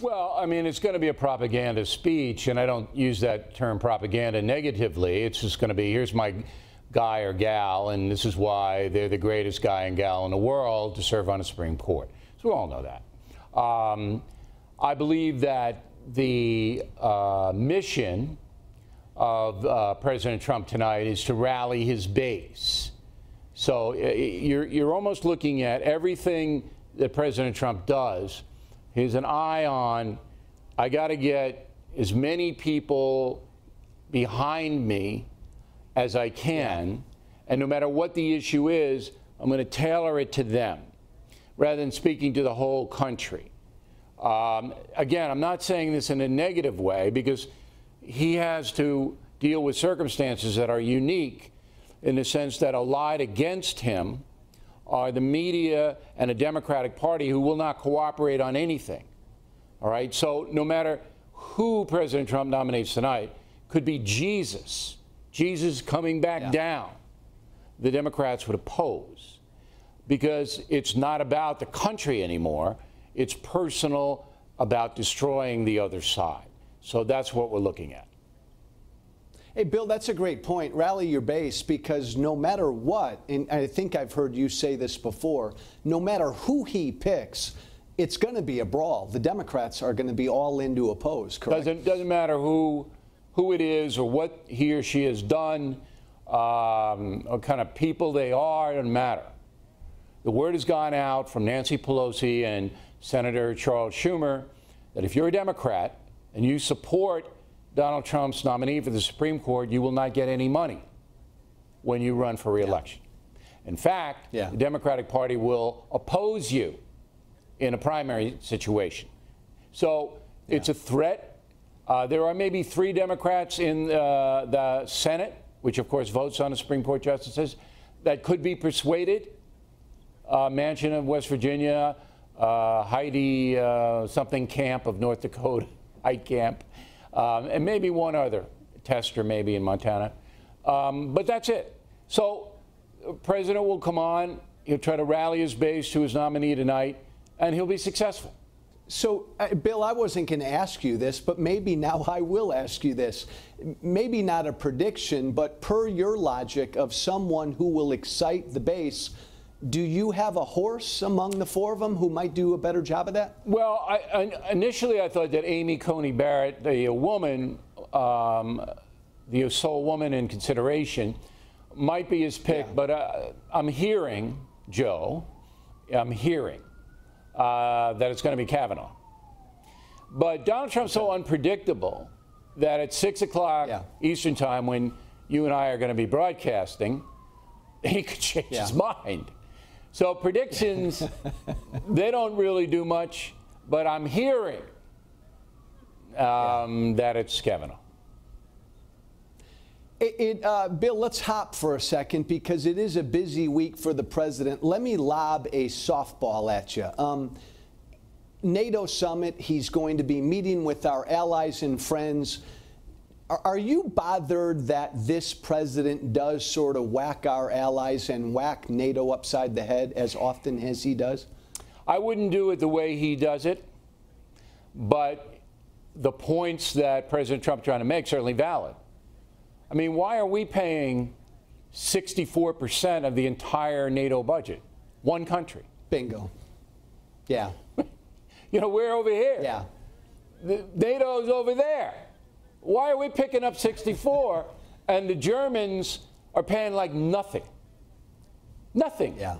Well, I mean, it's going to be a propaganda speech, and I don't use that term propaganda negatively. It's just going to be, here's my guy or gal, and this is why they're the greatest guy and gal in the world to serve on the Supreme Court. So we all know that. I believe that the mission of President Trump tonight is to rally his base. So you're almost looking at everything that President Trump does. He's an eye on, I got to get as many people behind me as I can, and no matter what the issue is, I'm going to tailor it to them rather than speaking to the whole country. Again, I'm not saying this in a negative way because he has to deal with circumstances that are unique in the sense that allied against him are the media and a Democratic Party who will not cooperate on anything. All right? So no matter who President Trump nominates tonight, could be Jesus. Jesus coming back down. The Democrats would oppose because it's not about the country anymore. It's personal about destroying the other side. So that's what we're looking at. Hey, Bill, that's a great point. Rally your base, because no matter what, and I think I've heard you say this before, no matter who he picks, it's going to be a brawl. The Democrats are going to be all in to oppose, correct? Doesn't matter who it is or what he or she has done, what kind of people they are, it doesn't matter. The word has gone out from Nancy Pelosi and Senator Charles Schumer that if you're a Democrat and you support Donald Trump's nominee for the Supreme Court, you will not get any money when you run for re-election. In fact, the Democratic Party will oppose you in a primary situation. So it's a threat. There are maybe 3 Democrats in the Senate, which of course votes on the Supreme Court justices, that could be persuaded. Manchin of West Virginia, Heidi something Camp of North Dakota, Height Camp. And maybe one other, Tester maybe in Montana. But that's it. So the president will come on, he'll try to rally his base to his nominee tonight, and he'll be successful. So, Bill, I wasn't going to ask you this, but maybe now I will ask you this. Maybe not a prediction, but per your logic of someone who will excite the base, do you have a horse among the 4 of them who might do a better job of that? Well, initially I thought that Amy Coney Barrett, the woman, the sole woman in consideration, might be his pick. But I'm hearing, Joe, that it's going to be Kavanaugh. But Donald Trump's so unpredictable that at 6 o'clock Eastern time, when you and I are going to be broadcasting, he could change his mind. So predictions, they don't really do much, but I'm hearing that it's Kavanaugh. Bill, let's hop for a second because it is a busy week for the president. Let me lob a softball at you. NATO summit, he's going to be meeting with our allies and friends. Are you bothered that this president does sort of whack our allies and whack NATO upside the head as often as he does? I wouldn't do it the way he does it, but the points that President Trump is trying to make are certainly valid. I mean, why are we paying 64% of the entire NATO budget? One country. Bingo. Yeah. You know, we're over here. Yeah. NATO's over there. Why are we picking up 64 and the Germans are paying like nothing? Nothing. Yeah.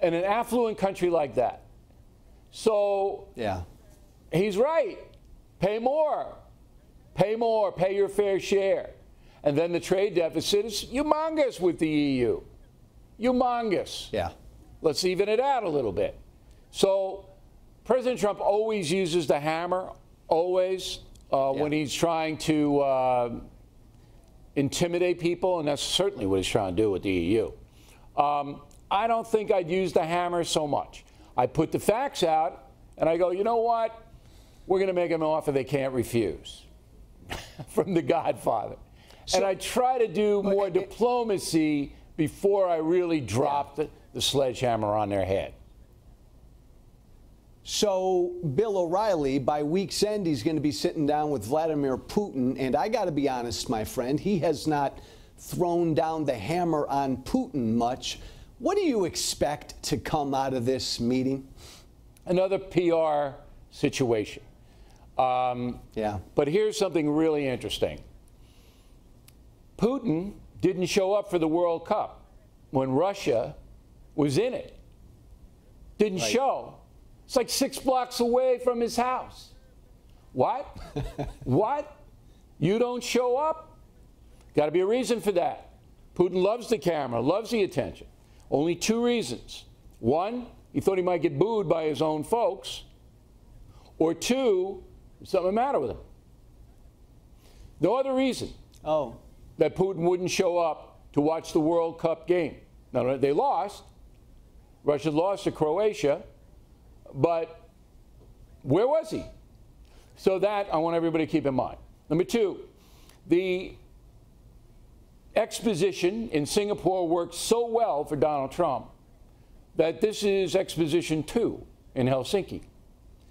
In an affluent country like that. So he's right. Pay more. Pay more. Pay your fair share. And then the trade deficit is humongous with the EU. Humongous. Yeah. Let's even it out a little bit. So President Trump always uses the hammer, always. When he's trying to intimidate people, and that's certainly what he's trying to do with the EU. I don't think I'd use the hammer so much. I put the facts out, and I go, you know what? We're going to make them an offer they can't refuse from the Godfather. So, and I try to do more diplomacy before I really drop the sledgehammer on their head. So Bill O'Reilly, by week's end, he's going to be sitting down with Vladimir Putin. And I got to be honest, my friend, he has not thrown down the hammer on Putin much. What do you expect to come out of this meeting? Another PR situation. Yeah. But here's something really interesting. Putin didn't show up for the World Cup when Russia was in it. Didn't show. It's like 6 blocks away from his house. What? What? You don't show up? Got to be a reason for that. Putin loves the camera, loves the attention. Only 2 reasons. 1, he thought he might get booed by his own folks. Or 2, there's something the matter with him. No other reason that Putin wouldn't show up to watch the World Cup game. Now, they lost. Russia lost to Croatia. But where was he? So that I want everybody to keep in mind. Number 2, the exposition in Singapore worked so well for Donald Trump that this is exposition 2 in Helsinki.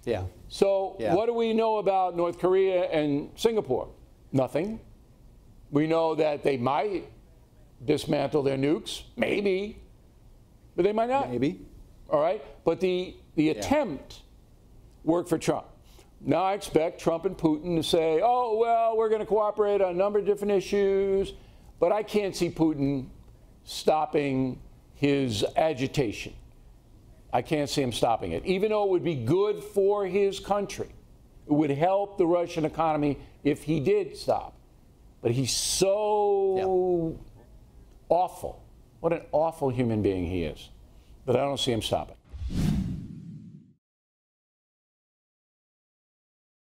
Yeah. So what do we know about North Korea and Singapore? Nothing. We know that they might dismantle their nukes, maybe, but they might not. Maybe. All right? But the attempt worked for Trump. Now I expect Trump and Putin to say, oh, well, we're going to cooperate on a number of different issues, but I can't see Putin stopping his agitation. I can't see him stopping it, even though it would be good for his country. It would help the Russian economy if he did stop. But he's so awful. What an awful human being he is. But I don't see him stopping.